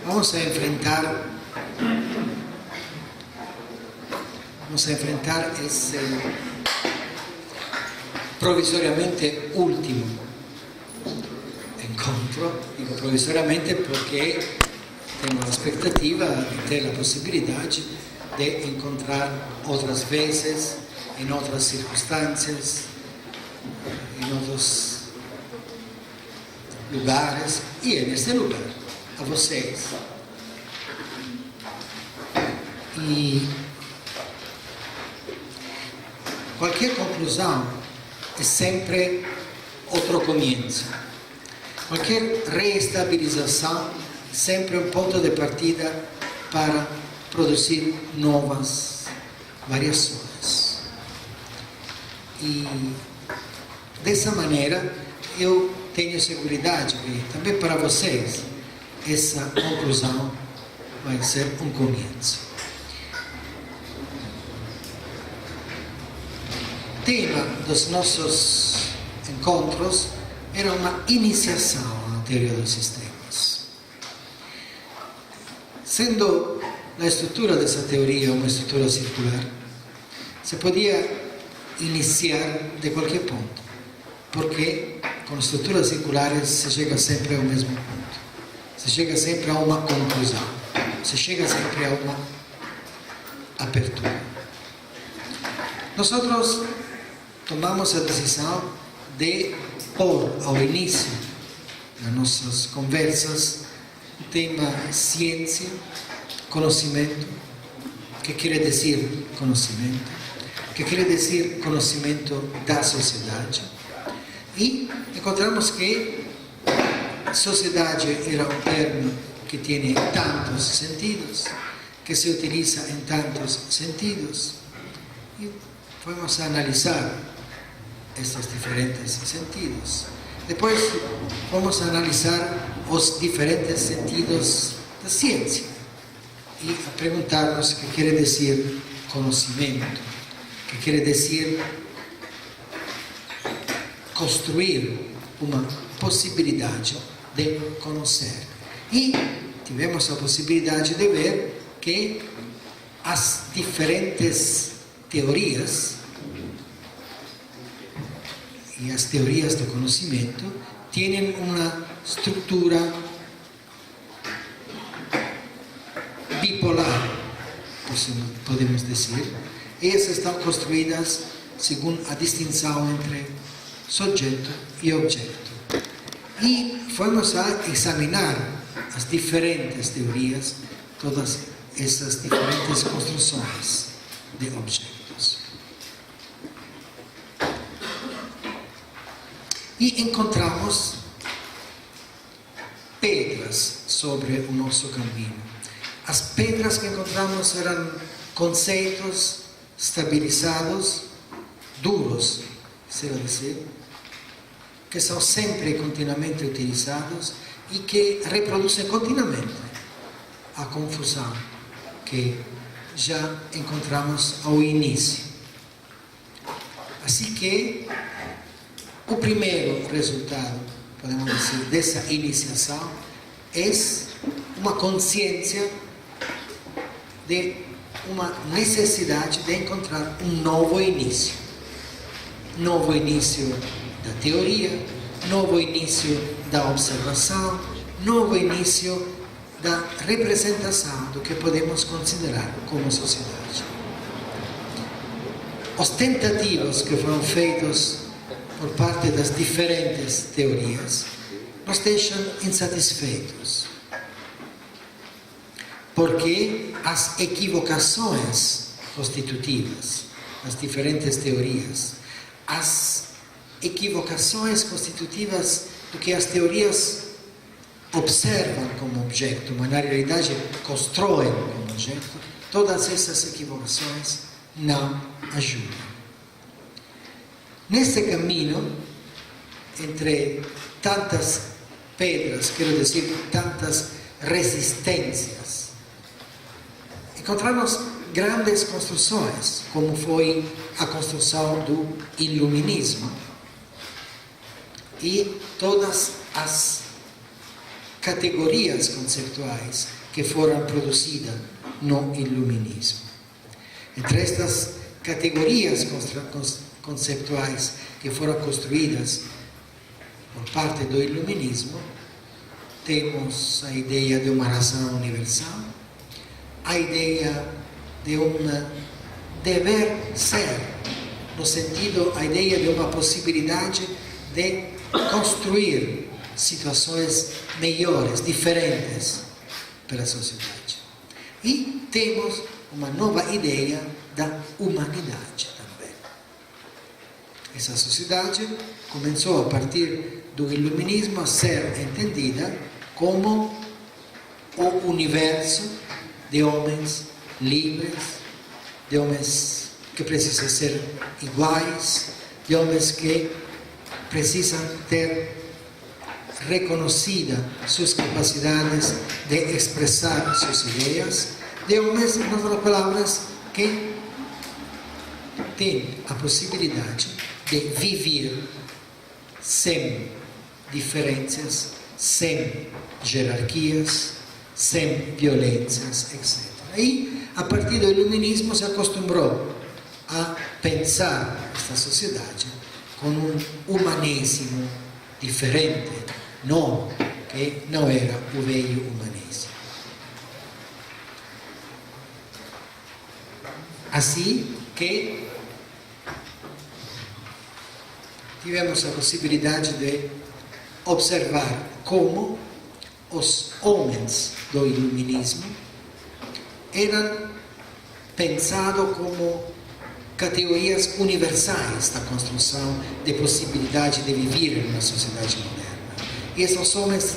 Vamos a enfrentar ese provisoriamente último encontro. Digo provisoriamente porque tengo la expectativa de tener la posibilidad de encontrar otras veces, en otras circunstancias, en otros lugares y en este lugar, a vocês. Y cualquier conclusão é sempre outro comienzo. Qualquer reestabilização é sempre um ponto de partida para produzir novas variações. E dessa maneira eu tenho segurança que também para vocês essa conclusão vai ser um comienzo. O tema dos nossos encontros era uma iniciação na teoria dos sistemas. Sendo a estrutura dessa teoria uma estrutura circular, se podia iniciar de qualquer ponto, porque com estruturas circulares se chega sempre ao mesmo ponto, se chega sempre a uma conclusão, se chega sempre a uma apertura. Nós tomamos a decisão de pôr ao início das nossas conversas o tema ciência, conhecimento, que quer dizer conhecimento, que quer dizer conhecimento da sociedade. E encontramos que sociedade era um termo que tem tantos sentidos, que se utiliza em tantos sentidos. E vamos a analisar estes diferentes sentidos. Depois vamos a analisar os diferentes sentidos da ciência e a perguntar-nos o que quer dizer conhecimento, o que quer dizer construir uma possibilidade de conhecer. E tivemos a possibilidade de ver que as diferentes teorias e as teorias do conhecimento têm uma estrutura bipolar, podemos dizer. Elas estão construídas segundo a distinção entre sujeito e objeto. E fomos a examinar as diferentes teorias, todas essas diferentes construções de objetos. E encontramos pedras sobre o nosso caminho. As pedras que encontramos eram conceitos estabilizados, duros, será dizer, que são sempre e continuamente utilizados e que reproduzem continuamente a confusão que já encontramos ao início. Assim que o primeiro resultado, podemos dizer, dessa iniciação é uma consciência de uma necessidade de encontrar um novo início. Novo início da teoria, novo início da observação, novo início da representação do que podemos considerar como sociedade. As tentativas que foram feitas por parte das diferentes teorias nos deixam insatisfeitos, porque as equivocações constitutivas das diferentes teorias, as equivocações constitutivas do que as teorias observam como objeto, mas na realidade constroem como objeto, todas essas equivocações não ajudam. Neste caminho, entre tantas pedras, quero dizer, tantas resistências, encontramos grandes construções, como foi a construção do iluminismo, e todas as categorias conceptuais que foram produzidas no iluminismo. Entre estas categorias conceptuais que foram construídas por parte do iluminismo, temos a ideia de uma razão universal, a ideia de um dever ser, no sentido, a ideia de uma possibilidade de construir situações melhores, diferentes para a sociedade. E temos uma nova ideia da humanidade também. Essa sociedade começou a partir do iluminismo a ser entendida como o universo de homens livres, de homens que precisam ser iguais, de homens que precisam ter reconhecida suas capacidades de expressar suas ideias, de homens, em outras palavras, que têm a possibilidade de viver sem diferenças, sem jerarquias, sem violências, etc. E, a partir do iluminismo, se acostumou a pensar esta sociedade com um humanismo diferente, novo, que não era o velho humanismo. Assim que tivemos a possibilidade de observar como os homens do iluminismo eram pensados como categorias universais da construção de possibilidade de viver em uma sociedade moderna. E esses homens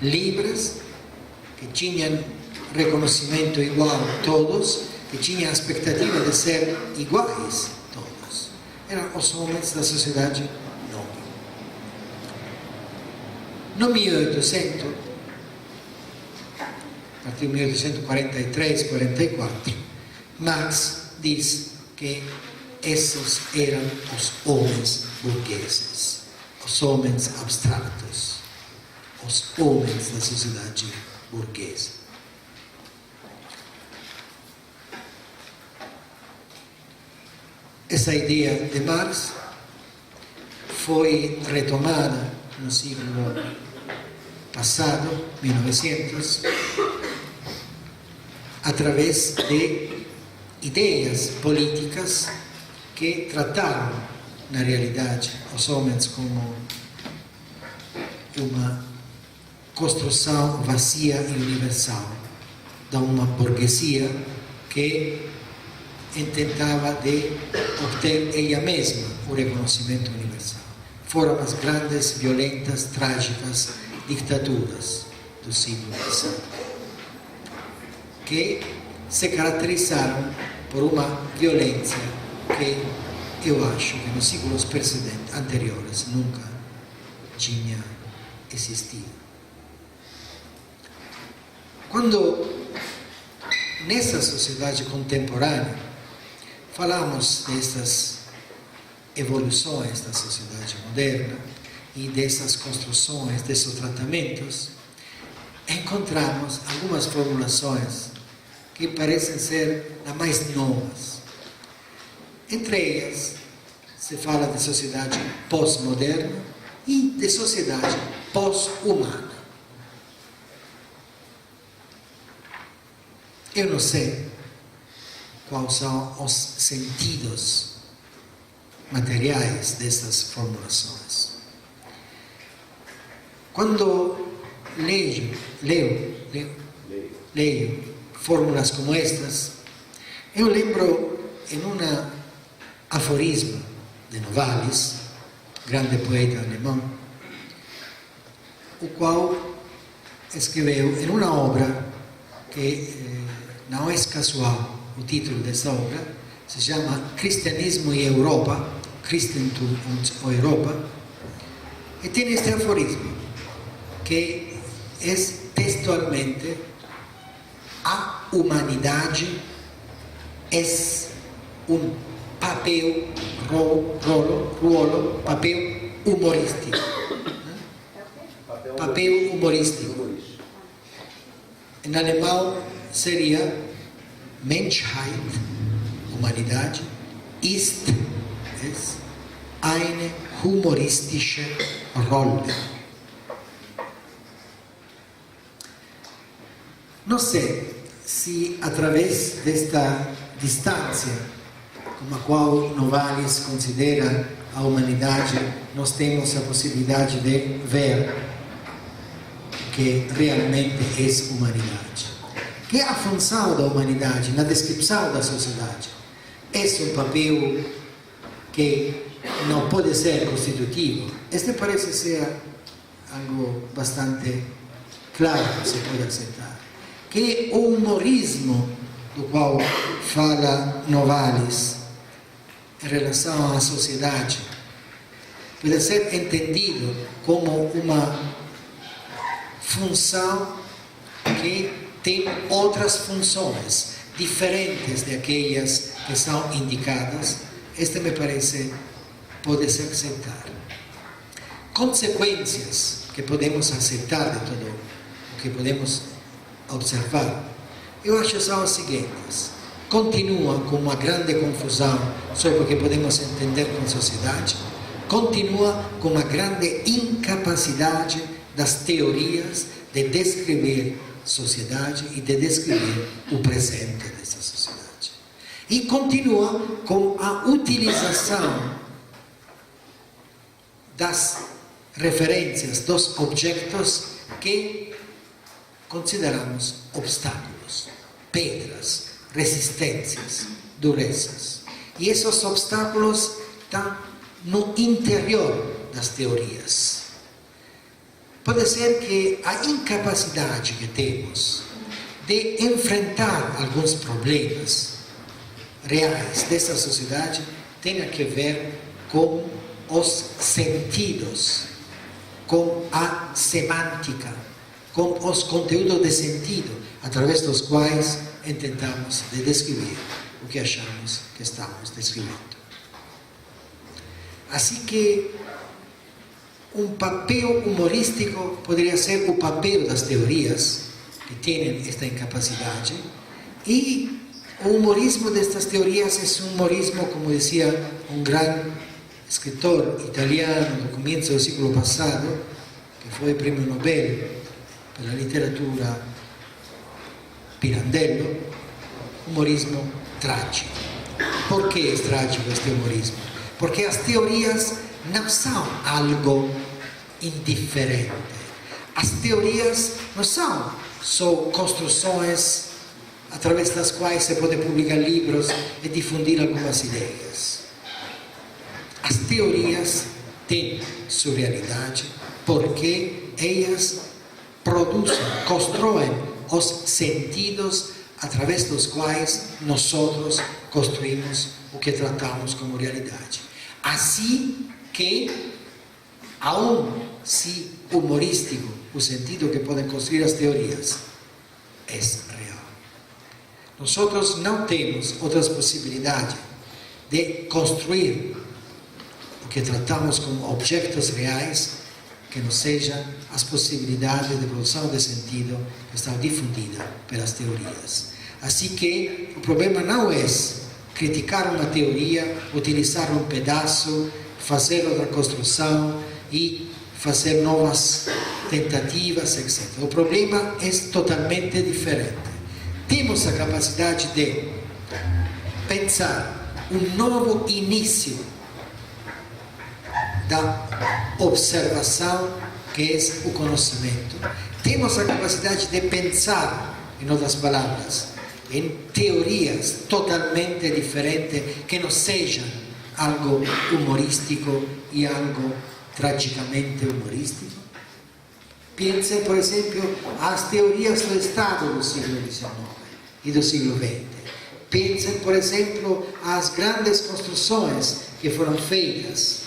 livres, que tinham reconhecimento igual a todos, que tinham a expectativa de ser iguais a todos, eram os homens da sociedade nova. No 1800, a partir de 1843, 44, Marx diz que esses eram os homens burgueses, os homens abstratos, os homens da sociedade burguesa. Essa ideia de Marx foi retomada no século passado, 1900, através de ideias políticas que trataram, na realidade, os homens como uma construção vazia e universal de uma burguesia que tentava de obter ela mesma o reconhecimento universal. Foram as grandes, violentas, trágicas ditaduras do século passado, que se caracterizaram por uma violência que eu acho que nos séculos anteriores nunca tinha existido. Quando nessa sociedade contemporânea falamos destas evoluções da sociedade moderna e dessas construções, desses tratamentos, encontramos algumas formulações que parecem ser as mais novas. Entre elas, se fala de sociedade pós-moderna e de sociedade pós-humana. Eu não sei quais são os sentidos materiais dessas formulações. Quando leio fórmulas como estas, eu lembro em um aforismo de Novalis, grande poeta alemão, o qual escreveu em uma obra que não é casual. O título dessa obra se chama Cristianismo e Europa, Christentum und Europa, e tem este aforismo, que é textualmente: a humanidade é papel papel humorístico. Papel papel humorístico. Em alemão seria Menschheit, humanidade, ist eine humoristische Rolle. Não sei se através desta distância com a qual Novalis considera a humanidade, nós temos a possibilidade de ver que realmente é humanidade. Que a função da humanidade na descrição da sociedade é um papel que não pode ser constitutivo. Este parece ser algo bastante claro que se pode aceitar. Que o humorismo do qual fala Novalis em relação à sociedade pode ser entendido como uma função que tem outras funções diferentes daquelas que são indicadas. Este me parece pode se aceitar. Consequências que podemos aceitar de tudo o que podemos observar, eu acho que são as seguintes. Continua com uma grande confusão sobre o que podemos entender como sociedade, continua com uma grande incapacidade das teorias de descrever sociedade e de descrever o presente dessa sociedade. E continua com a utilização das referências, dos objetos que consideramos obstáculos, pedras, resistências, durezas. E esses obstáculos estão no interior das teorias. Pode ser que a incapacidade que temos de enfrentar alguns problemas reais dessa sociedade tenha que ver com os sentidos, com a semântica, com os conteúdos de sentido, através dos quais tentamos de descrever o que achamos que estamos descrevendo. Assim que um papel humorístico poderia ser o papel das teorias que têm esta incapacidade, e o humorismo destas teorias é um humorismo, como dizia um grande escritor italiano do começo do século passado, que foi prêmio Nobel pela literatura, Pirandello, humorismo trágico. Por que é trágico este humorismo? Porque as teorias não são algo indiferente. As teorias não são só construções através das quais se pode publicar livros e difundir algumas ideias. As teorias têm sua realidade porque elas produzem, constroem os sentidos através dos quais nós construímos o que tratamos como realidade. Assim que, aun se humorístico o sentido que podem construir as teorias, é real. Nós não temos outras possibilidades de construir o que tratamos como objetos reais que não sejam as possibilidades de produção de sentido que estão difundidas pelas teorias. Assim que o problema não é criticar uma teoria, utilizar um pedaço, fazer outra construção e fazer novas tentativas, etc. O problema é totalmente diferente. Temos a capacidade de pensar um novo início da observação, que é o conhecimento. Temos a capacidade de pensar, em outras palavras, em teorias totalmente diferentes, que não sejam algo humorístico e algo tragicamente humorístico. Pensem, por exemplo, as teorias do Estado do século XIX e do século XX. Pensem, por exemplo, as grandes construções que foram feitas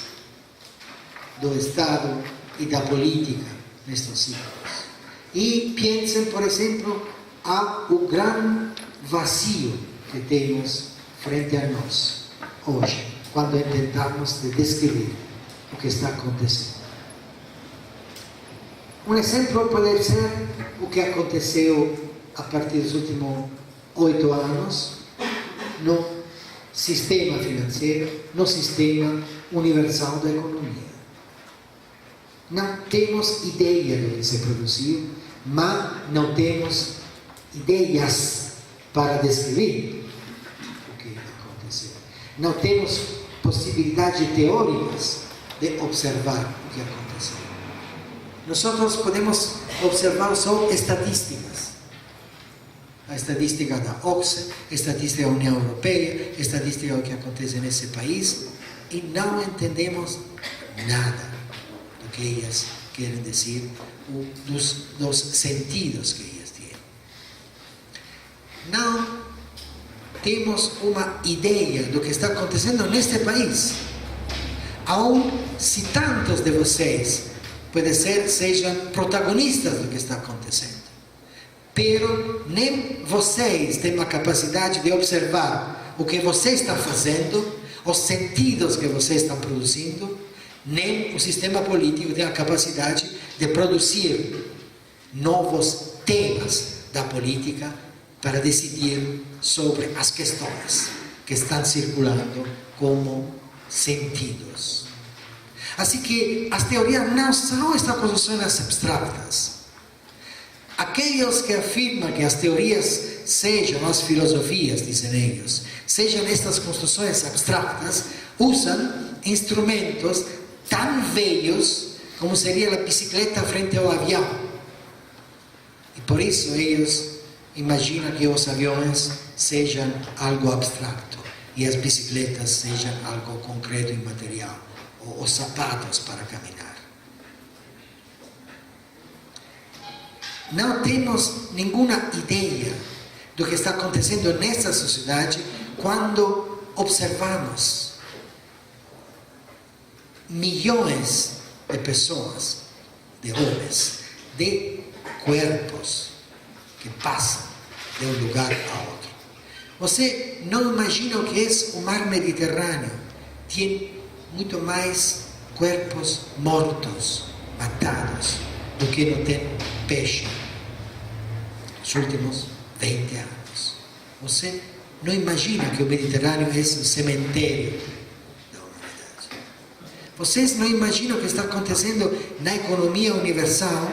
do Estado e da política nestes séculos. E pensem, por exemplo, o grande vazio que temos frente a nós hoje, quando tentamos descrever o que está acontecendo. Um exemplo pode ser o que aconteceu a partir dos últimos 8 anos no sistema financeiro, no sistema universal da economia. Não temos ideia do que se produziu, mas não temos ideias para descrever o que aconteceu. Não temos possibilidades teóricas de observar o que aconteceu. Nós podemos observar só estatísticas. A estatística da OCDE, a estatística da União Europeia, a estatística do que acontece nesse país, e não entendemos nada do que elas querem dizer, dos sentidos que elas têm. Não temos uma ideia do que está acontecendo neste país. Aun se tantos de vocês pode ser sejam protagonistas do que está acontecendo, pero nem vocês têm a capacidade de observar o que você está fazendo, os sentidos que vocês estão produzindo, nem o sistema político tem a capacidade de produzir novos temas da política para decidir sobre as questões que estão circulando como sentidos. Assim que as teorias não são estas construções abstratas. Aqueles que afirmam que as teorias sejam as filosofias, dizem eles, sejam estas construções abstratas, usam instrumentos tão velhos como seria a bicicleta frente ao avião. E por isso eles imaginam que os aviões sejam algo abstrato e as bicicletas sejam algo concreto e material, ou os sapatos para caminhar. Não temos nenhuma ideia do que está acontecendo nessa sociedade quando observamos milhões de pessoas, de homens, de corpos que passam de um lugar a outro. Você não imagina o que é o mar Mediterrâneo? Tem muito mais corpos mortos, matados, do que não tem peixe nos últimos 20 anos. Você não imagina que o Mediterrâneo é um cemitério da humanidade. Vocês não imaginam o que está acontecendo na economia universal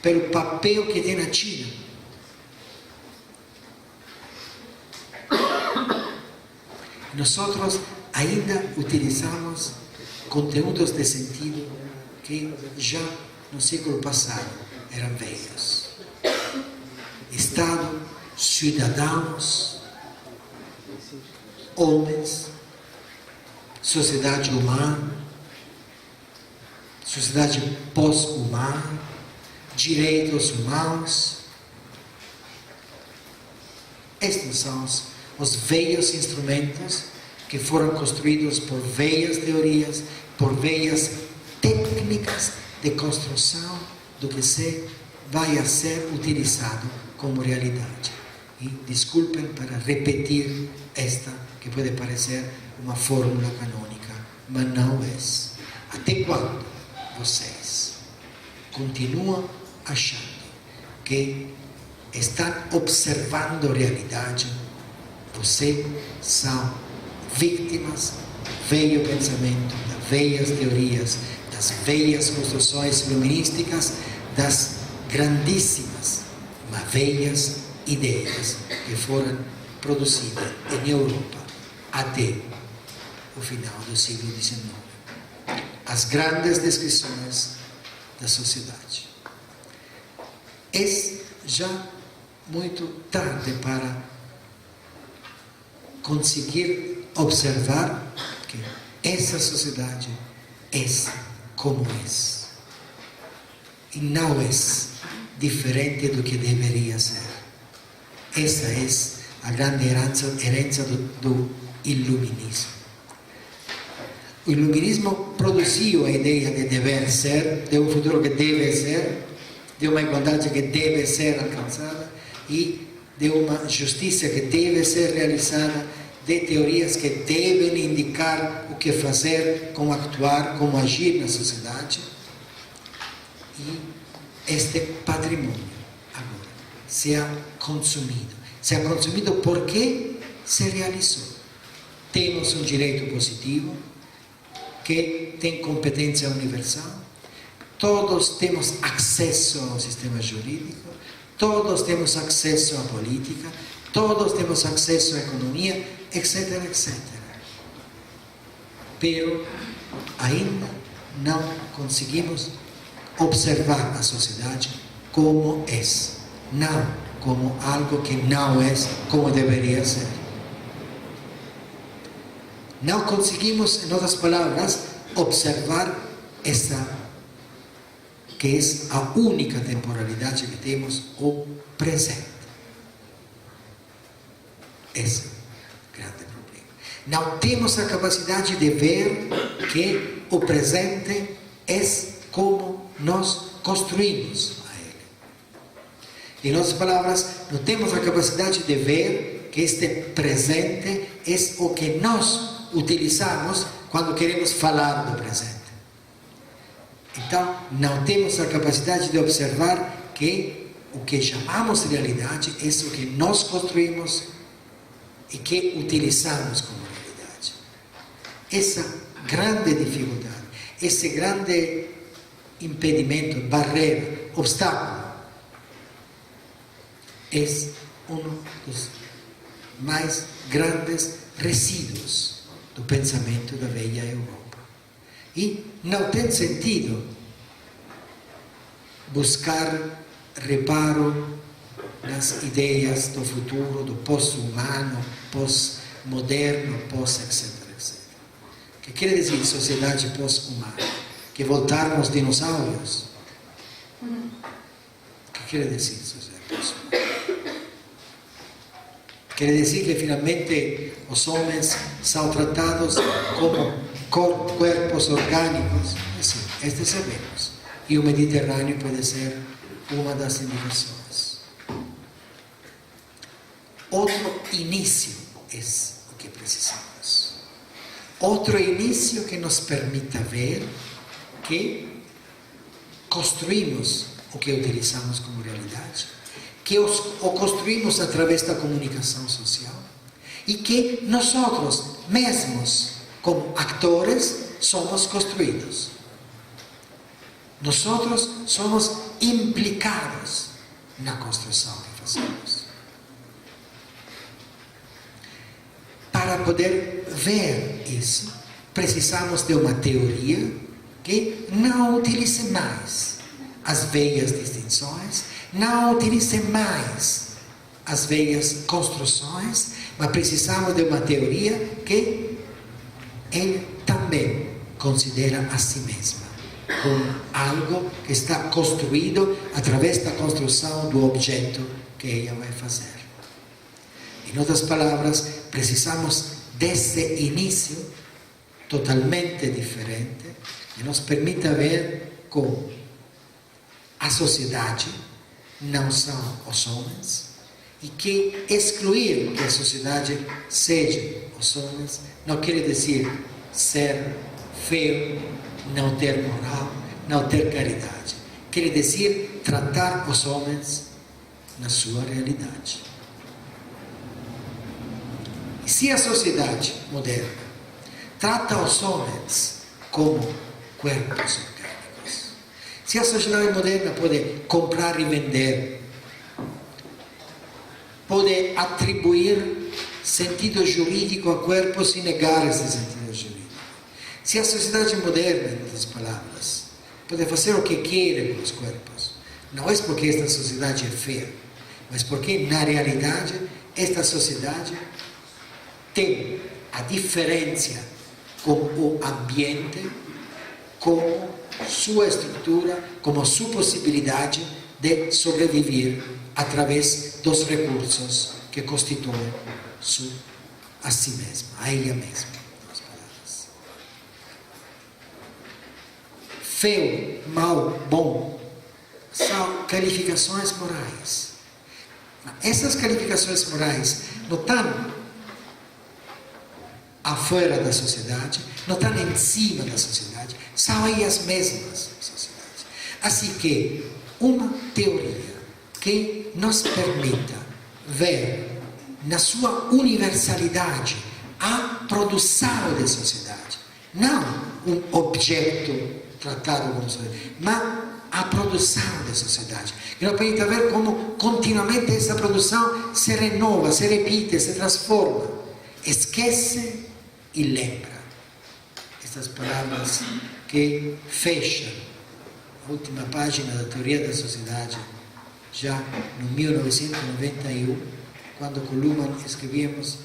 pelo papel que tem na China. Nós ainda utilizamos conteúdos de sentido que já no século passado eram velhos. Estado, cidadãos, homens, sociedade humana, sociedade pós-humana, direitos humanos. Estes são os velhos instrumentos que foram construídos por velhas teorias, por velhas técnicas de construção do que vai a ser utilizado como realidade. E desculpem para repetir esta, que pode parecer uma fórmula canônica, mas não é. Até quando vocês continuam achando que estão observando a realidade, vocês são vítimas do velho pensamento, das velhas teorias, das velhas construções iluminísticas, das grandíssimas, mas velhas ideias que foram produzidas em Europa até o final do século XIX. As grandes descrições da sociedade. É já muito tarde para conseguir observar que essa sociedade é como é. E não é diferente do que deveria ser. Essa é a grande herança do iluminismo. O iluminismo produziu a ideia de dever ser, de um futuro que deve ser, de uma igualdade que deve ser alcançada e de uma justiça que deve ser realizada, de teorias que devem indicar o que fazer, como actuar, como agir na sociedade. E este patrimônio agora se ha consumido. Se ha consumido porque se realizou. Temos um direito positivo que tem competência universal. Todos temos acesso ao sistema jurídico. Todos temos acesso à política. Todos temos acesso à economia, etc, etc. Pero ainda não conseguimos observar a sociedade como é, não como algo que não é como deveria ser. Não conseguimos, em outras palavras, observar essa que é a única temporalidade que temos, o presente. Esse é o grande problema. Não temos a capacidade de ver que o presente é como nós construímos a ele. Em outras palavras, não temos a capacidade de ver que este presente é o que nós utilizamos quando queremos falar do presente. Então, não temos a capacidade de observar que o que chamamos de realidade é o que nós construímos e que utilizamos como realidade. Essa grande dificuldade, esse grande impedimento, barreira, obstáculo, é um dos mais grandes resíduos do pensamento da velha Europa. E não tem sentido buscar reparo nas ideias do futuro, do pós-humano, pós-moderno, pós-etc, etc. O que quer dizer sociedade pós-humana? Que voltarmos dinossauros? O que quer dizer sociedade pós-humana? Quer dizer que finalmente os homens são tratados como corpos orgânicos? Sim, este sabemos. E o Mediterrâneo pode ser uma das indicações. Outro início é o que precisamos. Outro início que nos permita ver que construímos o que utilizamos como realidade, que o construímos através da comunicação social e que nós mesmos, como atores, somos construídos. Nós somos implicados na construção que fazemos. Para poder ver isso, precisamos de uma teoria que não utilize mais as velhas distinções, não utilize mais as velhas construções, mas precisamos de uma teoria que ele também considera a si mesma como algo que está construído através da construção do objeto que ela vai fazer. Em outras palavras, precisamos desse início totalmente diferente que nos permita ver como a sociedade não são os homens e que excluir que a sociedade seja os homens não quer dizer ser feio, não ter moral, não ter caridade. Quer dizer tratar os homens na sua realidade. E se a sociedade moderna trata os homens como corpos orgânicos, se a sociedade moderna pode comprar e vender, pode atribuir sentido jurídico a corpos e negar esse sentido jurídico, se a sociedade moderna, em outras palavras, pode fazer o que quer com os corpos, não é porque esta sociedade é feia, mas porque na realidade esta sociedade tem a diferença com o ambiente, como sua estrutura, como sua possibilidade de sobreviver através dos recursos que constituem a si mesma, a ela mesma. Feio, mau, bom, são qualificações morais. Essas qualificações morais não estão afuera da sociedade, não estão em cima da sociedade, são elas mesmas da sociedade. Assim que uma teoria que nos permita ver na sua universalidade a produção da sociedade, não um objeto tratado como sociedade, mas a produção da sociedade, que nos permita ver como continuamente essa produção se renova, se repite, se transforma, esquece e lembra. Estas palavras que fecham a última página da Teoria da Sociedade, já no 1991, quando com Luhmann escrevíamos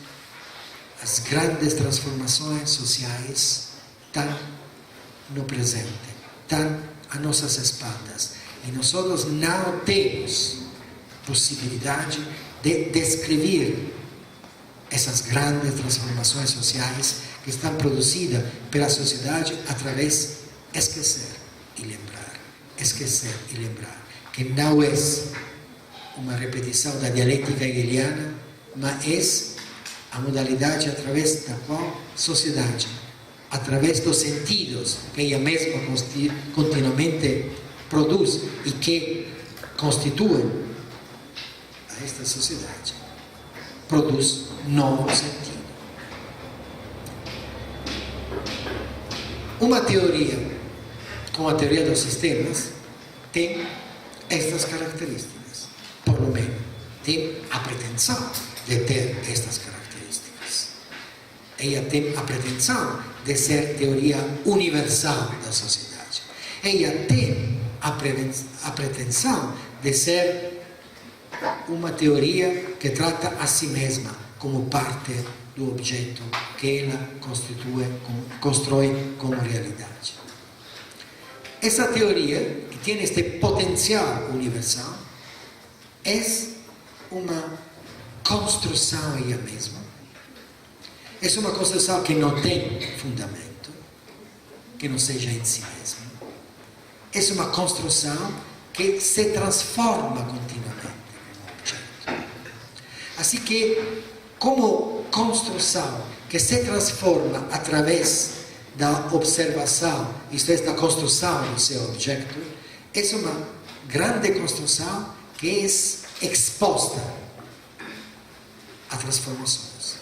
as grandes transformações sociais estão no presente, estão a nossas espaldas. E nós não temos possibilidade de descrever essas grandes transformações sociais que estão produzidas pela sociedade através de esquecer e lembrar. Esquecer e lembrar. Que não é uma repetição da dialética hegeliana, mas é a modalidade através da qual a sociedade, através dos sentidos que ela mesma continuamente produz e que constituem a esta sociedade, produz novo sentido. Uma teoria, como a teoria dos sistemas, tem estas características, por lo menos, tem a pretensão de ter estas características. Ela tem a pretensão de ser teoria universal da sociedade. Ela tem a pretensão de ser uma teoria que trata a si mesma como parte do objeto que ela constrói como realidade. Essa teoria, que tem este potencial universal, é uma construção ela mesma. É uma construção que não tem fundamento, que não seja em si mesma. É uma construção que se transforma continuamente como objeto. Assim que, como construção que se transforma através da observação, isto é, da construção do seu objeto, é uma grande construção que é exposta a transformações,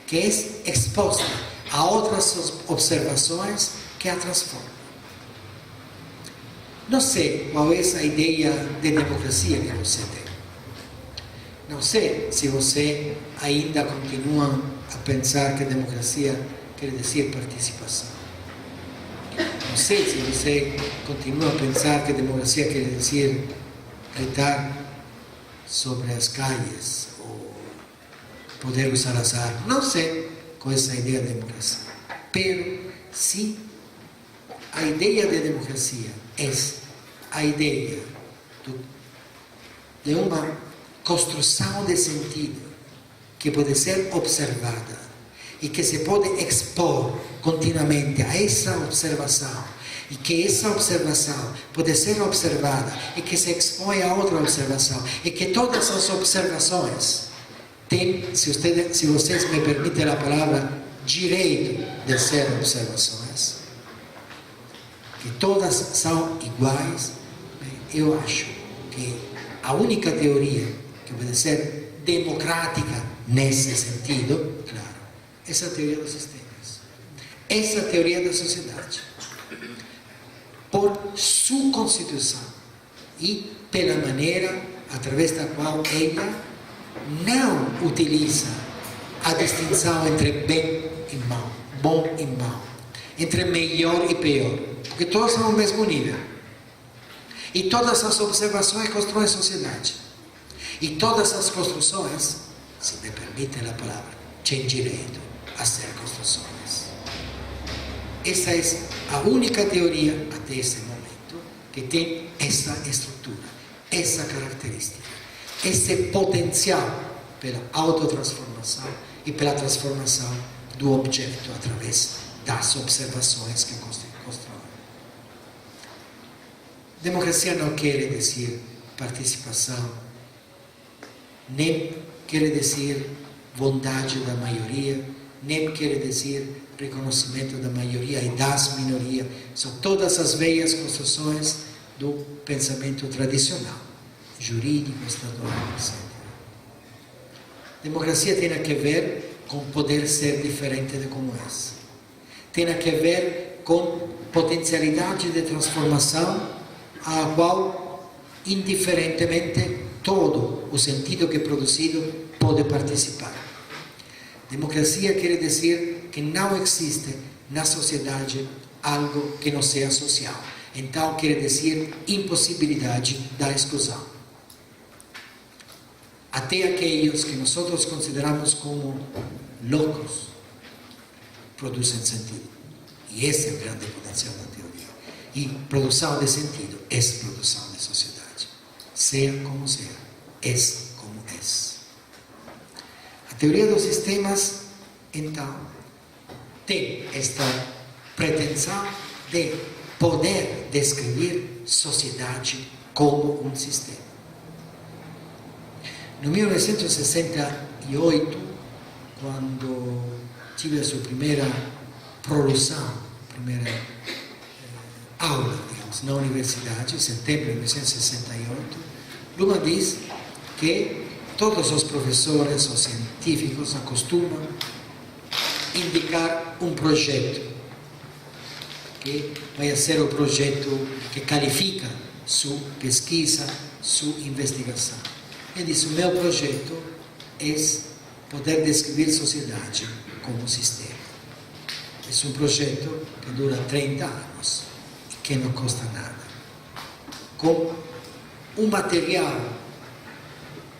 que é exposta a outras observações que a transformam. Não sei qual é a ideia de democracia que você tem. Não sei se você ainda continua a pensar que democracia quer dizer participação. Não sei se você continua a pensar que democracia quer dizer gritar sobre as calles ou poder usar as armas. Não sei qual é essa ideia de democracia. Pero, sim, a ideia de democracia é a ideia de uma construção de sentido que pode ser observada e que se pode expor continuamente a essa observação e que essa observação pode ser observada e que se expõe a outra observação e que todas as observações têm, se vocês me permitem a palavra, direito de ser observações, que todas são iguais. Eu acho que a única teoria que pode ser democrática nesse sentido, claro, essa é a teoria dos sistemas, essa é a teoria da sociedade, por sua constituição e pela maneira através da qual ela não utiliza a distinção entre bem e mal, bom e mal, entre melhor e pior, porque todos são ao mesmo nível. E todas as observações constroem sociedade. E todas as construções, se me permitem a palavra, têm direito a ser construções. Essa é a única teoria até esse momento que tem essa estrutura, essa característica, esse potencial pela autotransformação e pela transformação do objeto através das observações que constroem. Democracia não quer dizer participação, nem quer dizer bondade da maioria, nem quer dizer reconhecimento da maioria e das minorias. São todas as velhas construções do pensamento tradicional, jurídico, estadual, etc. Democracia tem a ver com poder ser diferente de como é. Tem a ver com potencialidade de transformação a qual, indiferentemente, todo o sentido que é produzido pode participar. Democracia quer dizer que não existe na sociedade algo que não seja social. Então, quer dizer impossibilidade da exclusão. Até aqueles que nós consideramos como loucos produzem sentido. E esse é o grande potencial da teoria. E produção de sentido é produção de sociedade. Seja como seja, é como é. A teoria dos sistemas, então, tem esta pretensão de poder descrever sociedade como um sistema. No 1968, quando tive a sua primeira prolução, primeira aula, digamos, na universidade, em setembro de 1968, Luhmann diz que todos os professores ou científicos acostumam indicar um projeto, que vai ser o projeto que qualifica sua pesquisa, sua investigação. Ele diz: o meu projeto é poder descrever a sociedade como sistema. É um projeto que dura 30 anos e que não custa nada. Com um material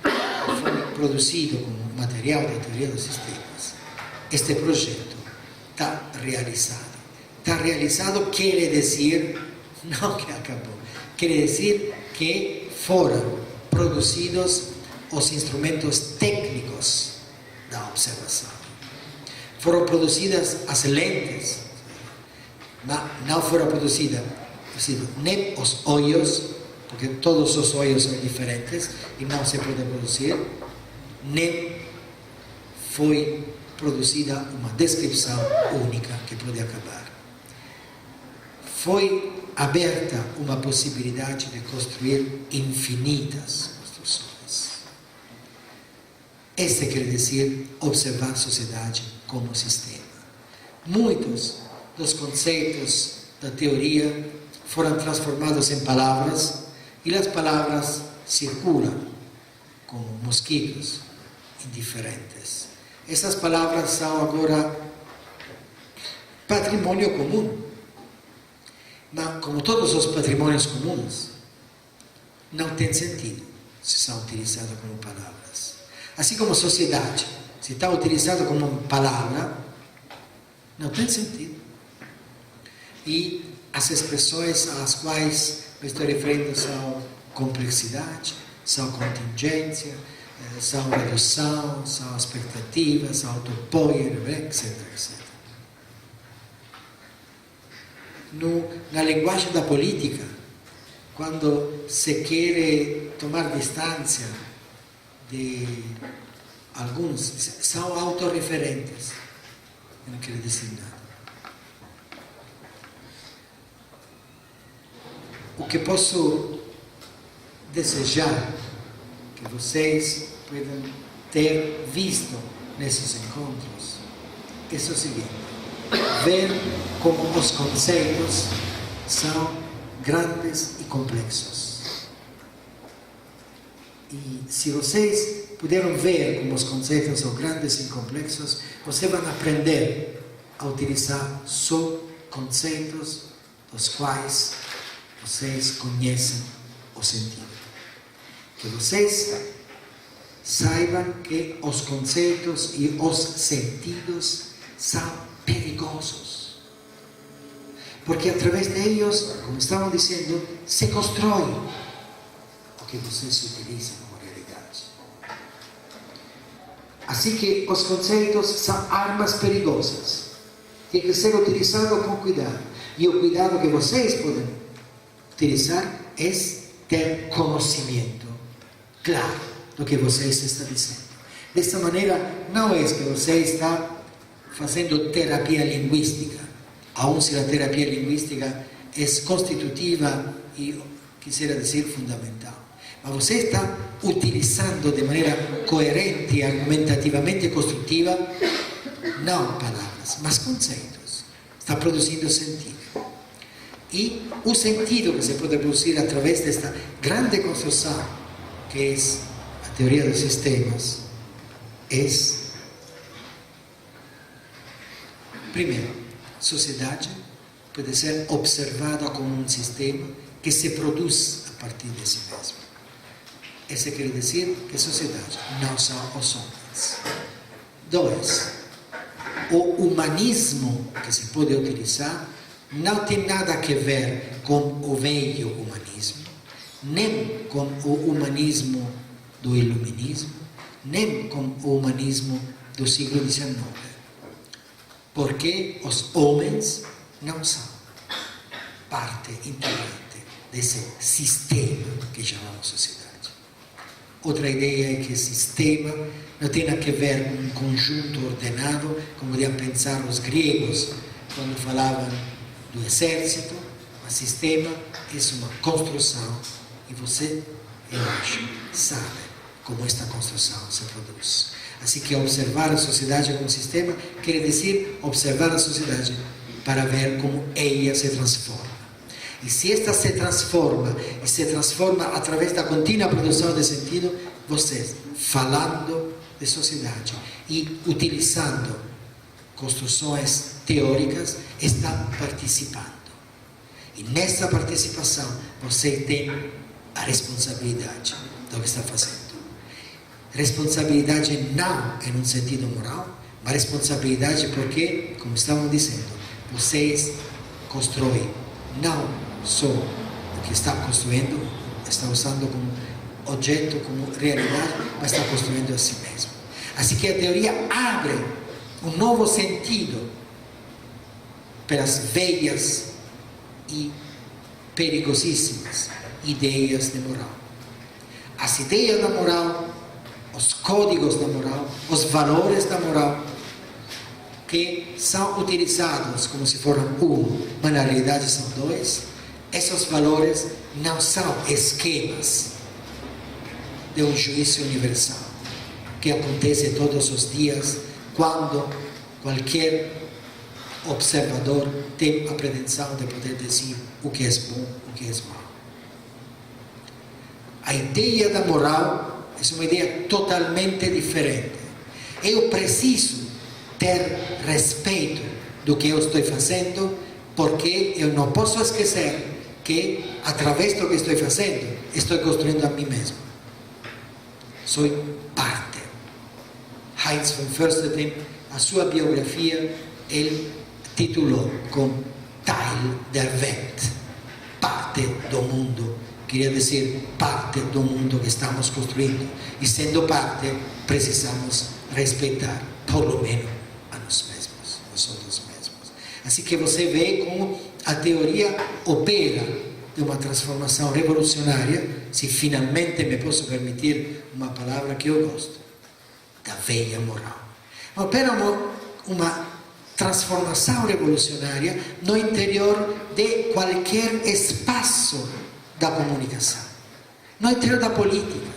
que foi produzido como material da teoria dos sistemas, este projeto está realizado. Está realizado quer dizer, não que acabou, quer dizer que foram produzidos os instrumentos técnicos da observação. Foram produzidas as lentes, mas não foram produzidos nem os olhos, porque todos os olhos são diferentes e não se pode produzir, nem foi produzida uma descrição única que pode acabar. Foi aberta uma possibilidade de construir infinitas construções. Este quer dizer observar a sociedade como sistema. Muitos dos conceitos da teoria foram transformados em palavras e as palavras circulam como mosquitos indiferentes. Essas palavras são agora patrimônio comum. Mas, como todos os patrimônios comuns, não tem sentido se são utilizados como palavras. Assim como sociedade, se está utilizado como palavra, não tem sentido. E as expressões às quais me estou referindo são complexidade, são contingência, são redução, são expectativas, são autopoier, etc, etc. Na linguagem da política, quando se quer tomar distância de alguns, são autorreferentes. Eu não quero dizer nada. O que posso desejar que vocês possam ter visto nesses encontros é o seguinte: ver como os conceitos são grandes e complexos. E se vocês puderam ver como os conceitos são grandes e complexos, vocês vão aprender a utilizar só conceitos dos quais vocês conhecem o sentido. Que vocês saibam que os conceitos e os sentidos são perigosos, porque através deles, como estavam dizendo, se constrói o que vocês utilizam como realidade. Assim que os conceitos são armas perigosas, tem que ser utilizado com cuidado, e o cuidado que vocês podem utilizar é ter conhecimento claro do que vocês estão dizendo. Dessa maneira, não é que você está fazendo terapia linguística, aun se a terapia linguística é constitutiva e quisiera dizer fundamental. Mas você está utilizando de maneira coerente e argumentativamente construtiva, não palavras, mas conceitos. Está produzindo sentido. E o sentido que se pode produzir através desta grande construção, que é a teoria dos sistemas, é, primeiro, sociedade pode ser observada como um sistema que se produz a partir de si mesmo. Isso quer dizer que a sociedade não são os homens. 2. O humanismo que se pode utilizar não tem nada a ver com o velho humanismo, nem com o humanismo do iluminismo, nem com o humanismo do século XIX. Porque os homens não são parte integrante desse sistema que chamamos sociedade. Outra ideia é que sistema não tem a ver com um conjunto ordenado, como podiam pensar os gregos quando falavam do exército. O sistema é uma construção e você, eu acho, sabe como esta construção se produz. Assim que observar a sociedade como sistema quer dizer observar a sociedade para ver como ela se transforma. E se esta se transforma, e se transforma através da contínua produção de sentido, vocês, falando de sociedade e utilizando construções teóricas, estão participando. E nessa participação, você tem a responsabilidade do que está fazendo. Responsabilidade não em um sentido moral, mas responsabilidade porque, como estávamos dizendo, vocês constroem não só o que está construindo, está usando como objeto, como realidade, mas está construindo a si mesmo. Assim que a teoria abre um novo sentido para as velhas e perigosíssimas ideias de moral. As ideias da moral, os códigos da moral, os valores da moral, que são utilizados como se fossem um, mas na realidade são dois. Esses valores não são esquemas de um juízo universal que acontece todos os dias quando qualquer observador tem a pretensão de poder dizer o que é bom, o que é mau. A ideia da moral é uma ideia totalmente diferente. Eu preciso ter respeito do que eu estou fazendo, porque eu não posso esquecer que, através do que estou fazendo, estou construindo a mim mesmo. Sou parte. Heinz von Försterten, a sua biografia, ele titulou como Teil der Welt, parte do mundo. Queria dizer, parte do mundo que estamos construindo. E sendo parte, precisamos respeitar, pelo menos, a nós mesmos, nós outros mesmos. Assim que você vê como a teoria opera de uma transformação revolucionária, se finalmente me posso permitir uma palavra que eu gosto, da velha moral. Opera uma transformação revolucionária no interior de qualquer espaço da comunicação, no interior da política.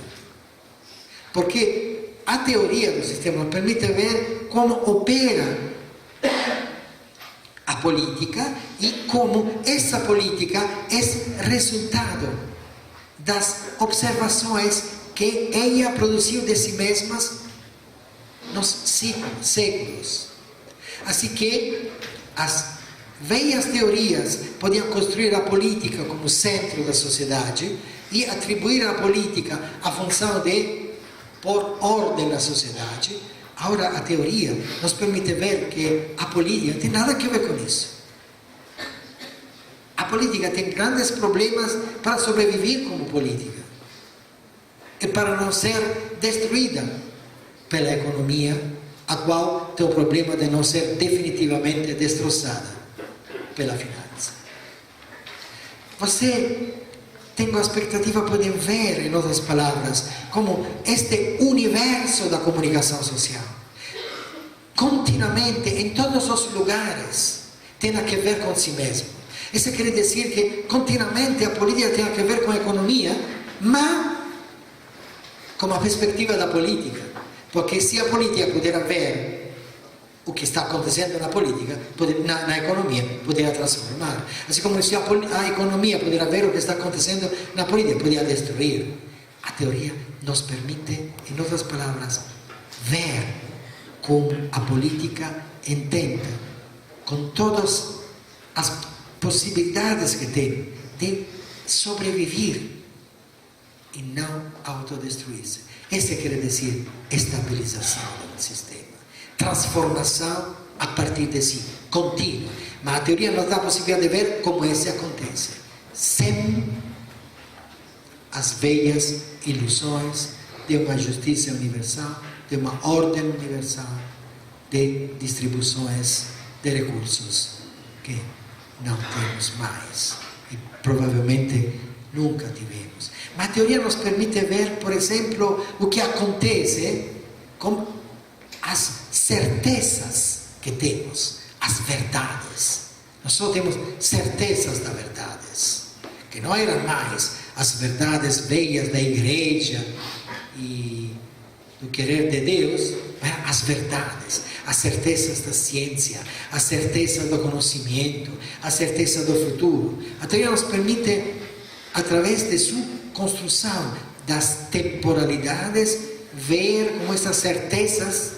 Porque a teoria do sistema permite ver como opera a política e como essa política é resultado das observações que ela produziu de si mesmas nos séculos. Assim que as velhas teorias podiam construir a política como centro da sociedade e atribuir à política a função de pôr ordem na sociedade. Agora a teoria nos permite ver que a política não tem nada a ver com isso. A política tem grandes problemas para sobreviver como política e para não ser destruída pela economia, a qual tem o problema de não ser definitivamente destroçada pela finança. Você tem a expectativa, podem ver, em outras palavras, como este universo da comunicação social, continuamente, em todos os lugares, tem a ver com si mesmo. Isso quer dizer que continuamente a política tem a ver com a economia, mas com a perspectiva da política. Porque se a política puder ver o que está acontecendo na política, na economia, poderá transformar. Assim como se a economia puder ver o que está acontecendo na política, poderá destruir. A teoria nos permite, em outras palavras, ver como a política entende, com todas as possibilidades que tem de sobreviver e não autodestruir-se. Isso quer dizer estabilização do sistema, transformação a partir de si, contínua. Mas a teoria nos dá a possibilidade de ver como isso acontece, sem as velhas ilusões de uma justiça universal, de uma ordem universal, de distribuições de recursos que não temos mais e provavelmente nunca tivemos. Mas a teoria nos permite ver, por exemplo, o que acontece com as certezas que temos, as verdades. Nós só temos certezas das verdades, que não eram mais as verdades velhas da igreja e do querer de Deus, mas as verdades, as certezas da ciência, as certezas do conhecimento, a certeza do futuro. A teoria nos permite, através de sua construção das temporalidades, ver como essas certezas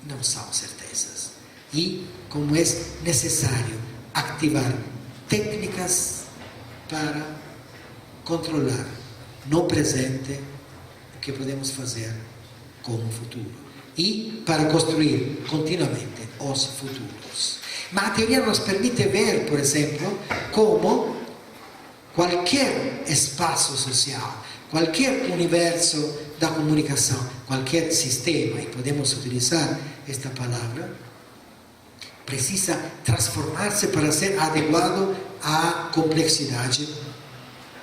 não são certezas e como é necessário ativar técnicas para controlar no presente o que podemos fazer como futuro e para construir continuamente os futuros. Mas a teoria nos permite ver, por exemplo, como qualquer espaço social, qualquer universo da comunicação, qualquer sistema, e podemos utilizar esta palavra, precisa transformar-se para ser adequado à complexidade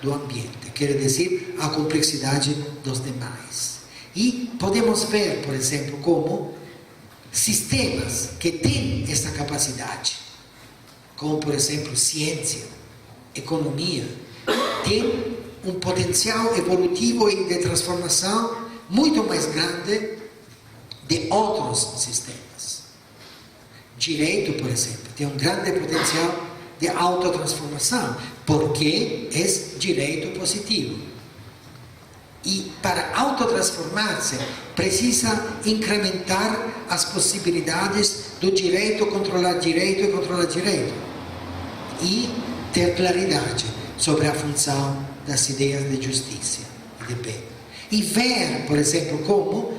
do ambiente, quer dizer, à complexidade dos demais. E podemos ver, por exemplo, como sistemas que têm essa capacidade, como, por exemplo, ciência, economia, têm um potencial evolutivo e de transformação muito mais grande de outros sistemas. Direito, por exemplo, tem um grande potencial de autotransformação, porque é direito positivo. E para autotransformar-se, precisa incrementar as possibilidades do direito, controlar direito e controlar direito. E ter claridade sobre a função das ideias de justiça e de bem. E ver, por exemplo, como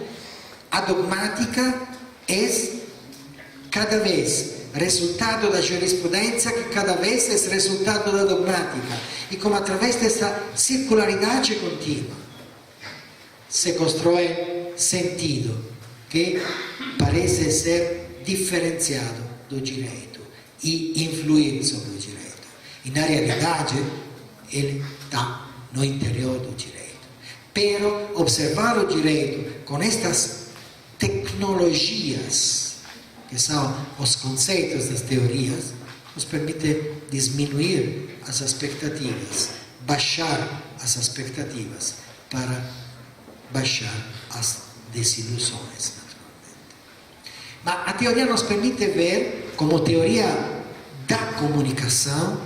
a dogmática é cada vez resultado da jurisprudência, que cada vez é resultado da dogmática. E como através dessa circularidade contínua se constrói sentido que parece ser diferenciado do direito e influir sobre o direito. E na realidade, ele está no interior do direito. Pero observar o direito com estas tecnologias, que são os conceitos das teorias, nos permite diminuir as expectativas, baixar as expectativas para baixar as desilusões, naturalmente. Mas a teoria nos permite ver, como teoria da comunicação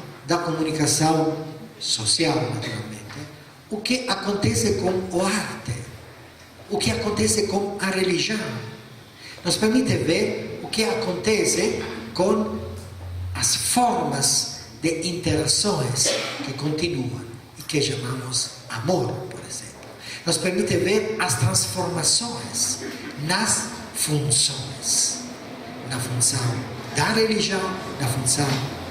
social, naturalmente, o que acontece com o arte, o que acontece com a religião. Nos permite ver o que acontece com as formas de interações que continuam e que chamamos amor, por exemplo. Nos permite ver as transformações nas funções. Na função da religião, na função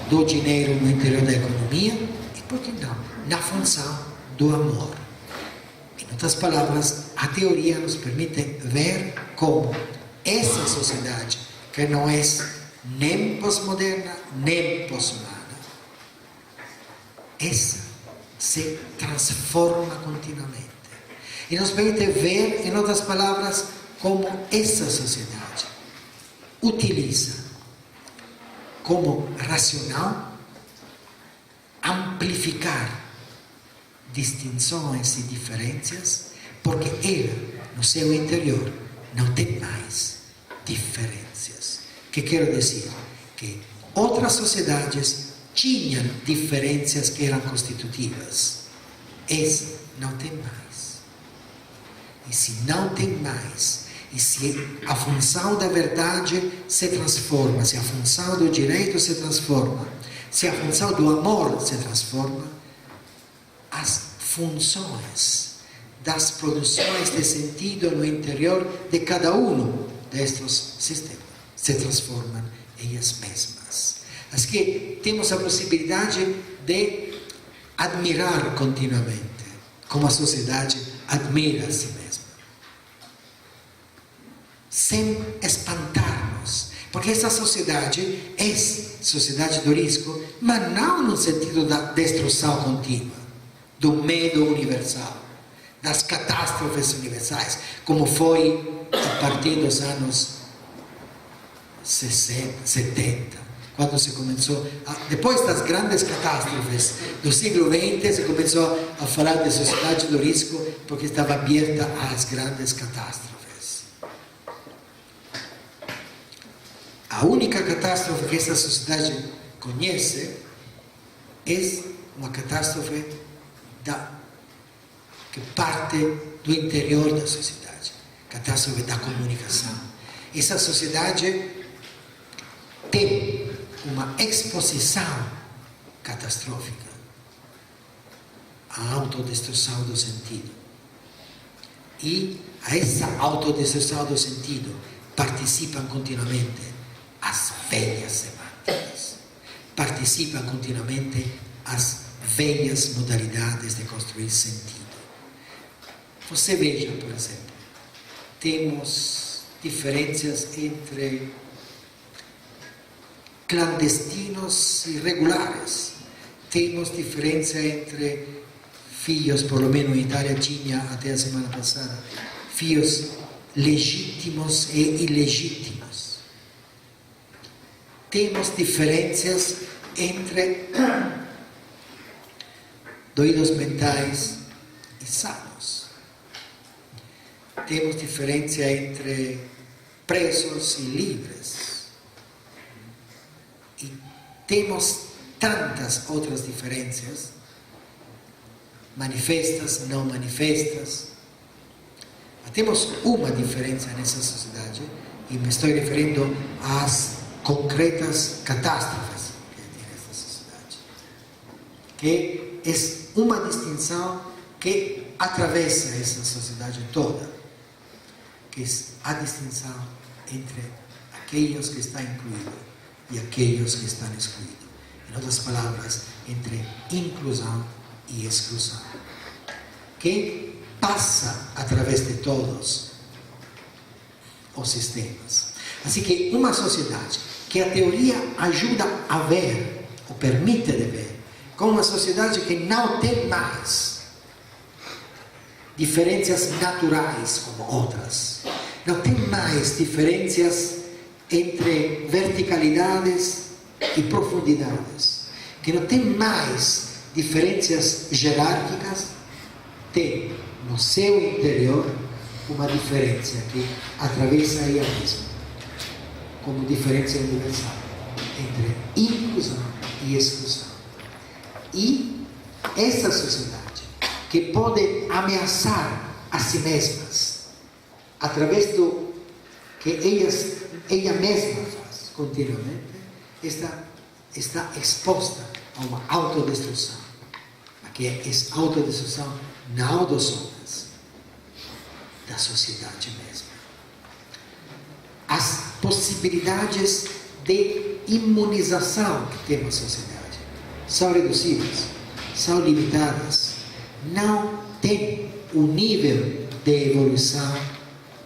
do dinheiro no interior da economia e, por que não, na função do amor. Em outras palavras, a teoria nos permite ver como essa sociedade, que não é nem pós-moderna, nem pós-humana, essa se transforma continuamente. E nos permite ver, em outras palavras, como essa sociedade utiliza como racional amplificar distinções e diferenças, porque ela, no seu interior, não tem mais diferenças. O que quero dizer? Que outras sociedades tinham diferenças que eram constitutivas. Essa não tem mais. E se não tem mais, e se a função da verdade se transforma, se a função do direito se transforma, se a função do amor se transforma, as funções das produções de sentido no interior de cada um destes sistemas se transformam em as mesmas. Assim que temos a possibilidade de admirar continuamente como a sociedade admira a si mesma, sem espantar-nos, porque essa sociedade é sociedade do risco, mas não no sentido da destruição contínua, do medo universal, das catástrofes universais, como foi a partir dos anos 60, 70, quando se começou, depois das grandes catástrofes do século XX, se começou a falar de sociedade do risco, porque estava aberta às grandes catástrofes. A única catástrofe que essa sociedade conhece é uma catástrofe que parte do interior da sociedade, catástrofe da comunicação. Essa sociedade tem uma exposição catastrófica à autodestruição do sentido. E a essa autodestruição do sentido participam continuamente as velhas semânticas, participam continuamente as velhas modalidades de construir sentido. Você veja, por exemplo, temos diferenças entre clandestinos e regulares. Temos diferença entre filhos, por lo menos em Itália tinha até a semana passada, filhos legítimos e ilegítimos. Temos diferenças entre doidos mentais e sanos. Temos diferença entre presos e livres. E temos tantas outras diferenças, manifestas, não manifestas. Mas temos uma diferença nessa sociedade, e me estou referindo às concretas catástrofes que tem nessa sociedade, que é uma distinção que atravessa essa sociedade toda, que é a distinção entre aqueles que estão incluídos e aqueles que estão excluídos. Em outras palavras, entre inclusão e exclusão, que passa através de todos os sistemas. Assim que uma sociedade que a teoria ajuda a ver, ou permite de ver, como uma sociedade que não tem mais diferenças naturais como outras, não tem mais diferenças entre verticalidades e profundidades, que não tem mais diferenças jerárquicas, tem no seu interior uma diferença que atravessa ela mesma, como diferença universal entre inclusão e exclusão. E essa sociedade que pode ameaçar a si mesmas através do que ela mesma faz continuamente, está exposta a uma autodestruição, que é essa autodestruição não dos homens, da sociedade mesma. As possibilidades de imunização que tem a sociedade são reduzidas, são limitadas, não tem o nível de evolução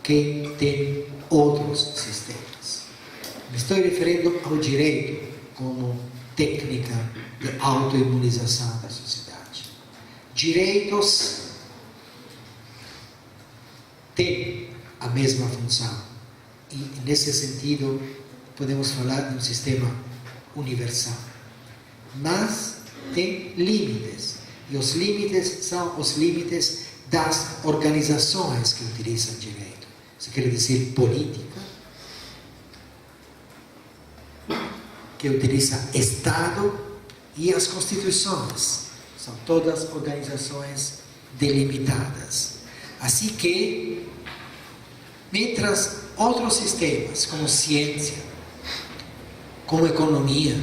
que tem outros sistemas. Me estou referindo ao direito como técnica de autoimunização da sociedade. Direitos têm a mesma função e, nesse sentido, podemos falar de um sistema universal. Mas tem limites. E os limites são os limites das organizações que utilizam direito. Isso quer dizer política, que utiliza Estado, e as constituições. São todas organizações delimitadas. Assim que, mientras outros sistemas, como ciência, como economia,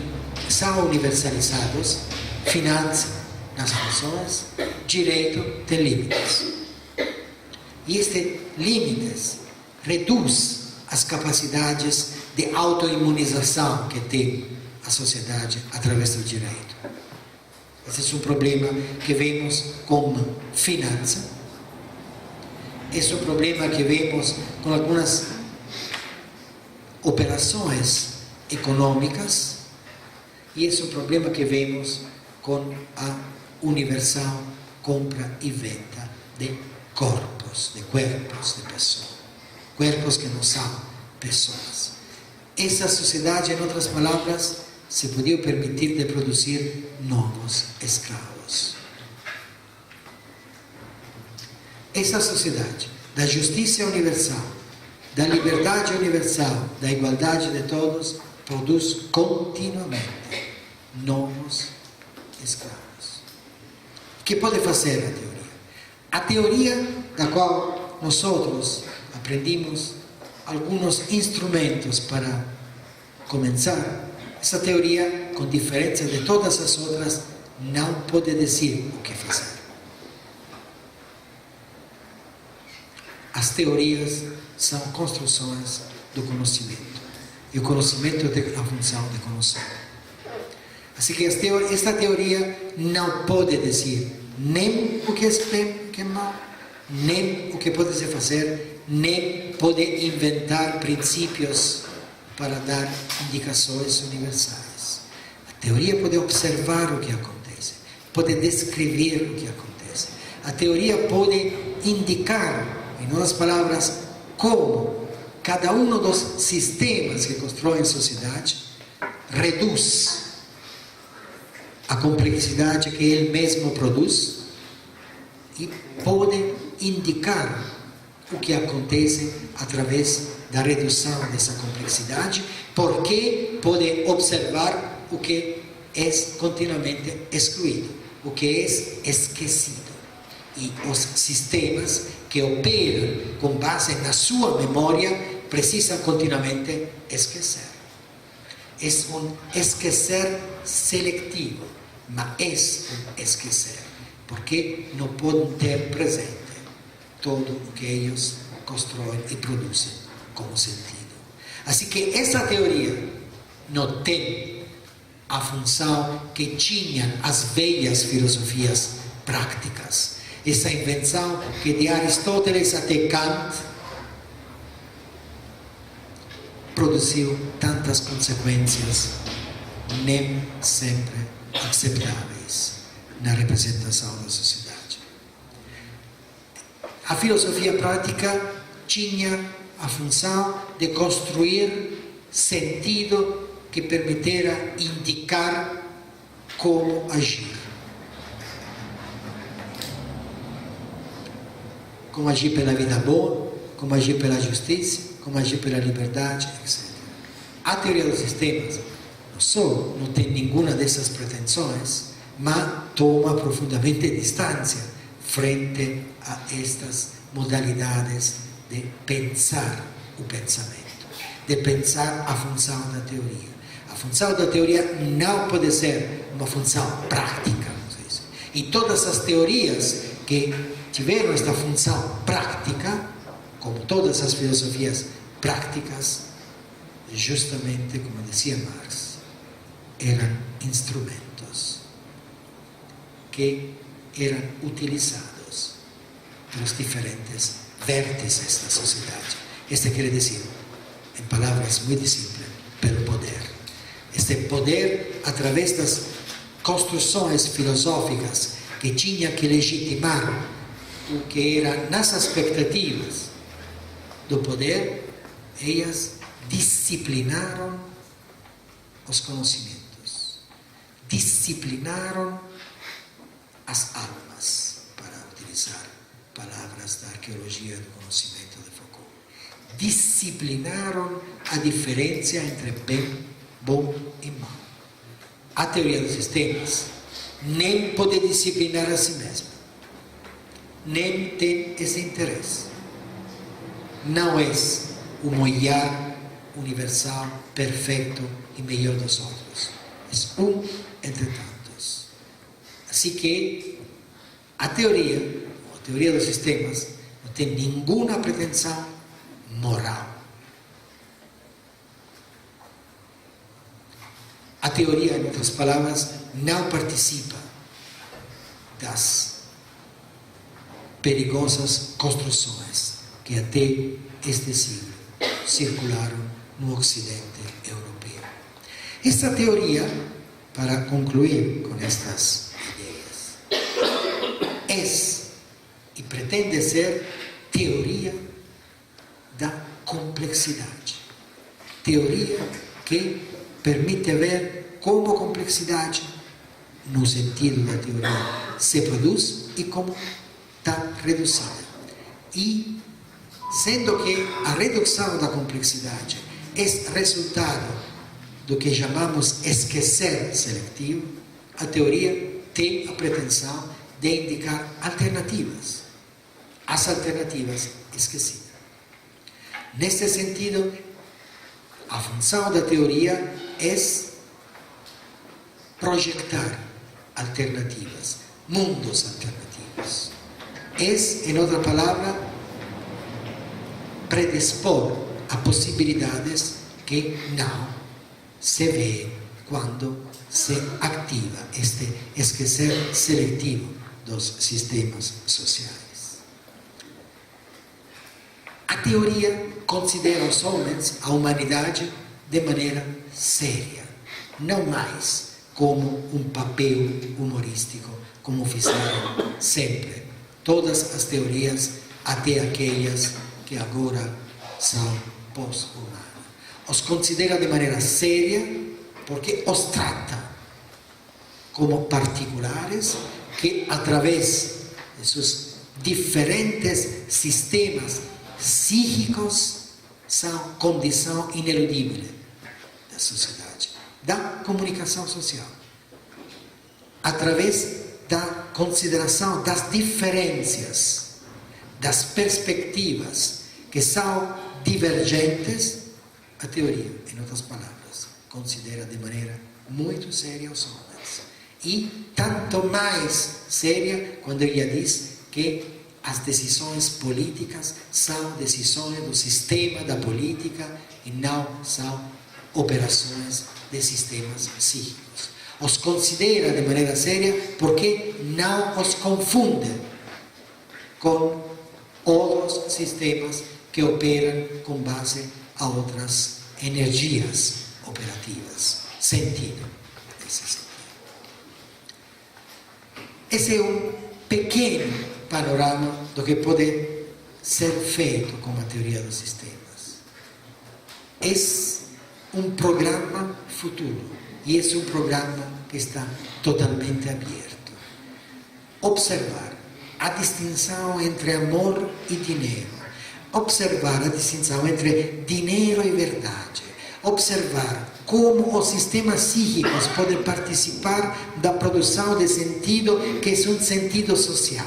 são universalizados, finanças, nas nações, direito tem limites. E estes limites reduz as capacidades de autoimunização que tem a sociedade através do direito. Esse é um problema que vemos com finança. Esse é um problema que vemos com algumas operações econômicas. E esse é um problema que vemos com a universal compra e venda de corpos, de pessoas. Corpos que não são pessoas. Essa sociedade, em outras palavras, se podia permitir de produzir novos escravos. Essa sociedade da justiça universal, da liberdade universal, da igualdade de todos, produz continuamente novos escravos. O que pode fazer a teoria? A teoria da qual nós outros aprendimos alguns instrumentos para começar, essa teoria, com diferença de todas as outras, não pode dizer o que fazer. As teorias são construções do conhecimento. E o conhecimento tem a função de conhecer. Assim que esta teoria não pode dizer nem o que é bem, o que é mal, nem o que pode se fazer, nem pode inventar princípios para dar indicações universais. A teoria pode observar o que acontece, pode descrever o que acontece. A teoria pode indicar, em outras palavras, como cada um dos sistemas que constroem a sociedade reduz a complexidade que ele mesmo produz e pode indicar o que acontece através da redução dessa complexidade, porque pode observar o que é continuamente excluído, o que é esquecido. E os sistemas que operam com base na sua memória precisam continuamente esquecer. É um esquecer seletivo, mas é um esquecer, porque não podem ter presente tudo o que eles constroem e produzem como sentido. Assim que essa teoria não tem a função que tinham as velhas filosofias práticas. Essa invenção que de Aristóteles até Kant produziu tantas consequências nem sempre aceitáveis na representação da sociedade. A filosofia prática tinha a função de construir sentido que permitira indicar como agir. Como agir pela vida boa, como agir pela justiça, como agir pela liberdade, etc. A teoria dos sistemas não tem nenhuma dessas pretensões, mas toma profundamente distância frente a estas modalidades de pensar o pensamento, de pensar a função da teoria. A função da teoria não pode ser uma função prática. E todas as teorias que tiveram esta função prática, como todas as filosofias práticas, justamente como dizia Marx, eram instrumentos que eram utilizados pelos diferentes vértices da sociedade. Este quer dizer, em palavras muito simples, pelo poder. Este poder, através das construções filosóficas que tinha que legitimar o que era nas expectativas do poder, elas disciplinaram os conhecimentos, disciplinaram as almas, para utilizar palavras da arqueologia do conhecimento de Foucault. Disciplinaram a diferença entre bem, bom e mal. A teoria dos sistemas nem pode disciplinar a si mesma, nem tem esse interesse. Não é um olhar universal, perfeito e melhor dos outros. É um entre tantos. Assim que a teoria dos sistemas, não tem nenhuma pretensão moral. A teoria, em outras palavras, não participa das perigosas construções que até este século circularam no Ocidente europeu. Esta teoria, para concluir com estas ideias, é e pretende ser teoria da complexidade. Teoria que permite ver como a complexidade, no sentido da teoria, se produz e como está reduzida. E, sendo que a redução da complexidade é resultado do que chamamos esquecer seletivo, a teoria tem a pretensão de indicar alternativas. As alternativas esquecidas. Neste sentido, a função da teoria é projetar alternativas, mundos alternativos. É, em outra palavra, predispor a possibilidades que não se vê quando se ativa este esquecer seletivo dos sistemas sociais. A teoria considera os homens, a humanidade, de maneira séria, não mais como um papel humorístico, como fizeram sempre todas as teorias, até aquelas que agora são pós-humanas. Os considera de maneira séria porque os trata como particulares que, através de seus diferentes sistemas psíquicos, são condição ineludível da sociedade, da comunicação social, através da consideração das diferenças, das perspectivas que são divergentes. A teoria, em outras palavras, considera de maneira muito séria os homens. E tanto mais séria quando ela diz que as decisões políticas são decisões do sistema da política e não são operações de sistemas psíquicos. Os considera de maneira séria porque não os confunde com outros sistemas que operam com base a outras energias operativas. Sentido. Esse é um pequeno panorama do que pode ser feito com a teoria dos sistemas. É um programa futuro e é um programa que está totalmente aberto. Observar a distinção entre amor e dinheiro. Observar a distinção entre dinheiro e verdade. Observar como os sistemas psíquicos podem participar da produção de sentido, que é um sentido social.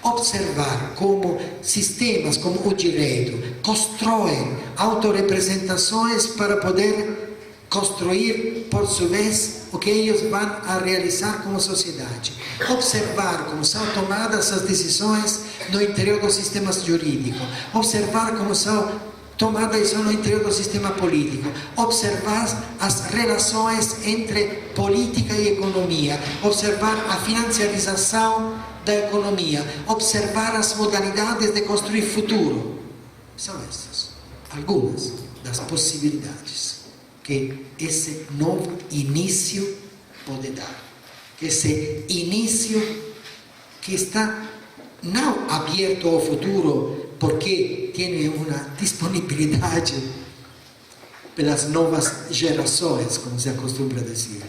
Observar como sistemas como o direito constroem autorrepresentações para poder construir, por sua vez, o que eles vão a realizar como sociedade. Observar como são tomadas as decisões no interior dos sistemas jurídicos. Observar como são tomadas no interior do sistema político. Observar as relações entre política e economia. Observar a financiarização da economia. Observar as modalidades de construir futuro. São essas algumas das possibilidades que esse novo início pode dar. Esse início que está não aberto ao futuro porque tem uma disponibilidade pelas novas gerações, como se acostuma a dizer,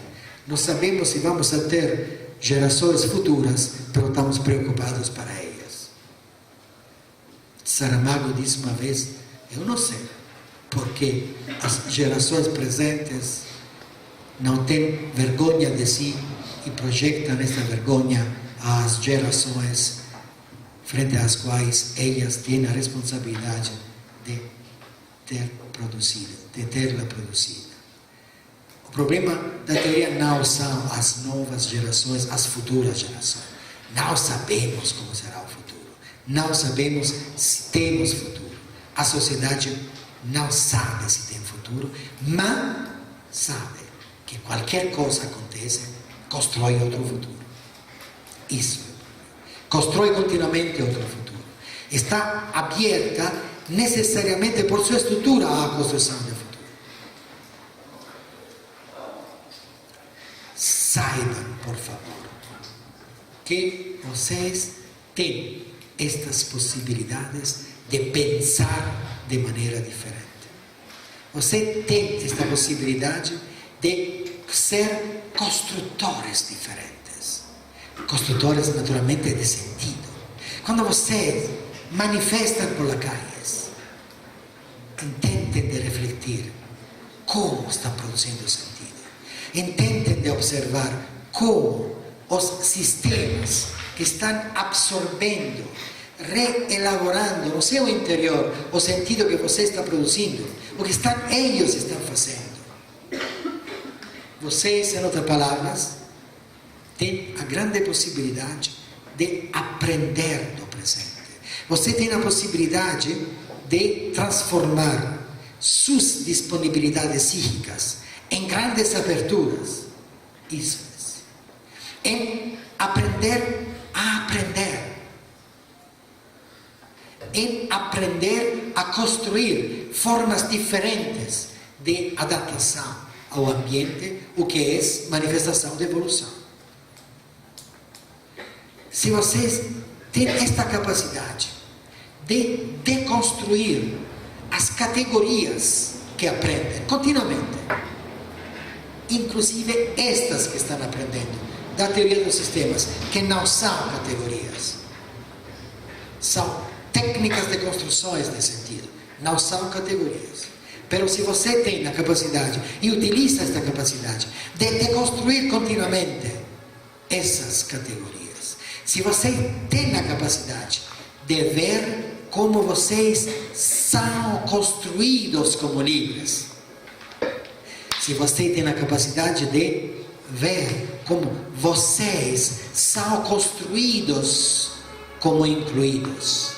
Não sabemos se vamos a ter gerações futuras, mas estamos preocupados para elas. Saramago disse uma vez, eu não sei, porque as gerações presentes não têm vergonha de si e projetam esta vergonha às gerações frente às quais elas têm a responsabilidade de tê-la produzida. O problema da teoria não são as novas gerações, as futuras gerações. Não sabemos como será o futuro. Não sabemos se temos futuro. A sociedade não sabe se tem futuro, mas sabe que qualquer coisa acontece, constrói outro futuro. Isso. Constrói continuamente outro futuro. Está aberta necessariamente por sua estrutura à construção do futuro. Saibam, por favor, que vocês têm estas possibilidades de pensar de maneira diferente. Você tem esta possibilidade de ser construtores diferentes. Construtores, naturalmente, de sentido. Quando vocês manifestam por las calles, intentem de refletir como estão produzindo sentido. Intentem de observar como os sistemas que estão absorvendo, reelaborando no seu interior o sentido que você está produzindo, o que eles estão fazendo. Vocês, em outras palavras, têm a grande possibilidade de aprender do presente. Você tem a possibilidade de transformar suas disponibilidades psíquicas em grandes aberturas. Isso é. Em aprender a aprender. Em aprender a construir formas diferentes de adaptação ao ambiente, o que é manifestação de evolução. Se vocês têm esta capacidade de deconstruir as categorias que aprendem continuamente, inclusive estas que estão aprendendo da teoria dos sistemas, que não são categorias, são técnicas de construções de sentido, não são categorias. Mas se você tem a capacidade e utiliza esta capacidade de deconstruir continuamente essas categorias, se você tem a capacidade de ver como vocês são construídos como livres, se você tem a capacidade de ver como vocês são construídos como incluídos,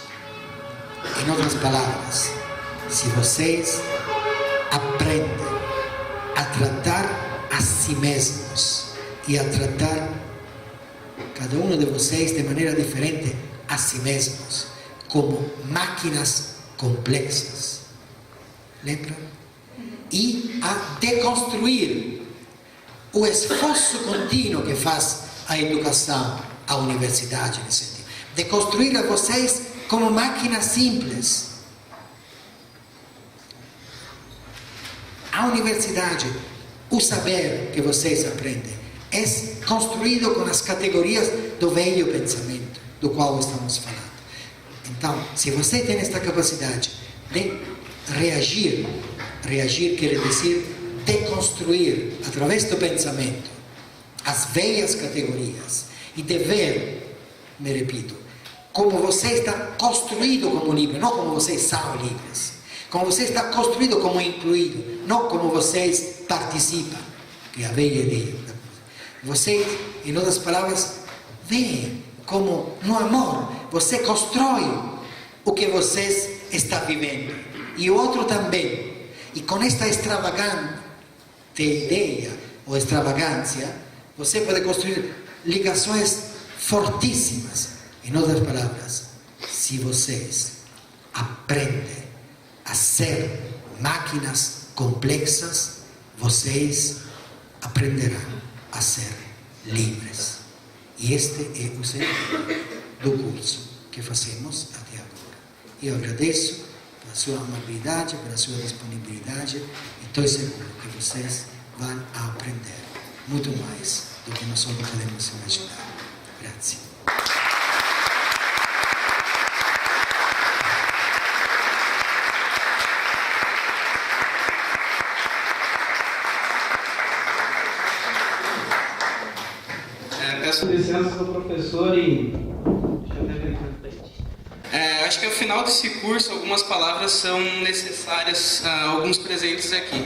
em outras palavras, se vocês aprendem a tratar a si mesmos e a tratar cada um de vocês de maneira diferente a si mesmos, como máquinas complexas. Lembram? E a deconstruir o esforço contínuo que faz a educação, a universidade, nesse sentido. Deconstruir a vocês como máquinas simples. A universidade, o saber que vocês aprendem, é construído com as categorias do velho pensamento, do qual estamos falando. Então, se você tem esta capacidade de reagir quer dizer deconstruir, através do pensamento, as velhas categorias, e de ver, me repito, como você está construído como livre, não como vocês são livres, como você está construído como incluído, não como vocês participam, que é a velha ideia. Vocês, em outras palavras, veem como no amor você constrói o que vocês estão vivendo, e o outro também. E com esta extravagante ideia ou extravagância, você pode construir ligações fortíssimas. Em outras palavras, se vocês aprendem a ser máquinas complexas, vocês aprenderão a ser livres. E este é o sentido do curso que fazemos até agora. Eu agradeço pela sua amabilidade, pela sua disponibilidade, e estou seguro que vocês vão aprender muito mais do que nós podemos imaginar. Grazie. Peço licença ao professor e... acho que ao final desse curso algumas palavras são necessárias a alguns presentes aqui.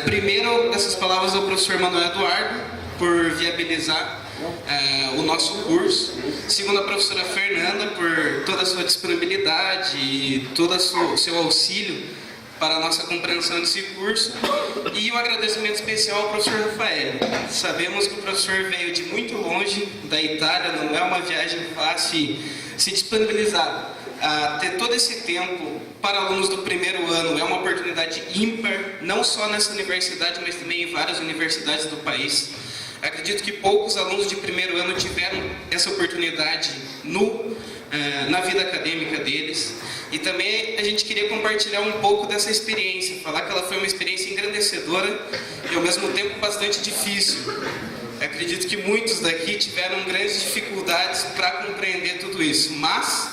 Primeiro, essas palavras ao professor Manuel Eduardo, por viabilizar o nosso curso. Segundo, a professora Fernanda, por toda a sua disponibilidade e todo o seu auxílio para a nossa compreensão desse curso. E um agradecimento especial ao professor Rafael. Sabemos que o professor veio de muito longe, da Itália, não é uma viagem fácil, se disponibilizar a ter todo esse tempo para alunos do primeiro ano é uma oportunidade ímpar, não só nessa universidade, mas também em várias universidades do país. Acredito que poucos alunos de primeiro ano tiveram essa oportunidade na vida acadêmica deles. E também a gente queria compartilhar um pouco dessa experiência, falar que ela foi uma experiência engrandecedora e ao mesmo tempo bastante difícil. Acredito que muitos daqui tiveram grandes dificuldades para compreender tudo isso, mas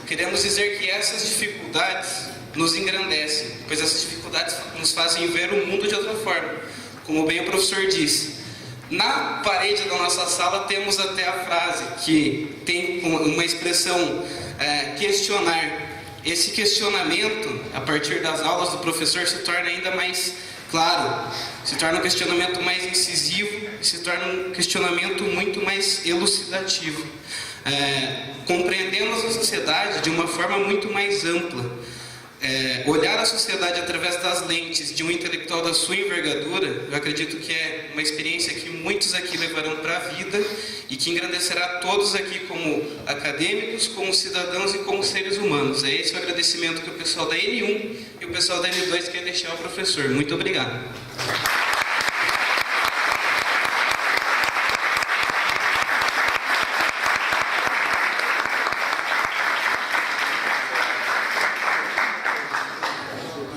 queremos dizer que essas dificuldades nos engrandecem, pois essas dificuldades nos fazem ver o mundo de outra forma. Como bem o professor disse, na parede da nossa sala temos até a frase que tem uma expressão questionar. Esse questionamento, a partir das aulas do professor, se torna ainda mais claro, se torna um questionamento mais incisivo, se torna um questionamento muito mais elucidativo. Compreendemos a sociedade de uma forma muito mais ampla. Olhar a sociedade através das lentes de um intelectual da sua envergadura, eu acredito que é uma experiência que muitos aqui levarão para a vida e que engrandecerá todos aqui como acadêmicos, como cidadãos e como seres humanos. É esse o agradecimento que o pessoal da N1 e o pessoal da N2 quer deixar ao professor. Muito obrigado.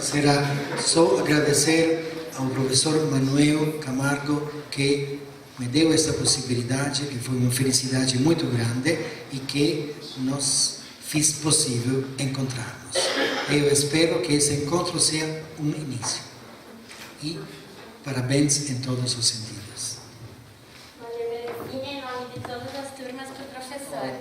Será só agradecer ao professor Manuel Camargo que me deu esta possibilidade, que foi uma felicidade muito grande e que nos fez possível encontrarmos. Eu espero que esse encontro seja um início. E parabéns em todos os sentidos. Voglio agradecere em nome de todas as turmas para o professor.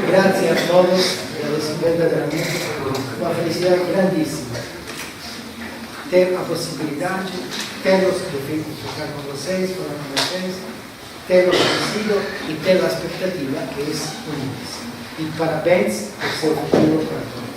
Grazie a todos verdadeiramente uma felicidade grandíssima ter a possibilidade, ter-los ficar com vocês, falar com vocês, ter-los conhecido e ter a expectativa que é única. E parabéns por ser futuro para todos.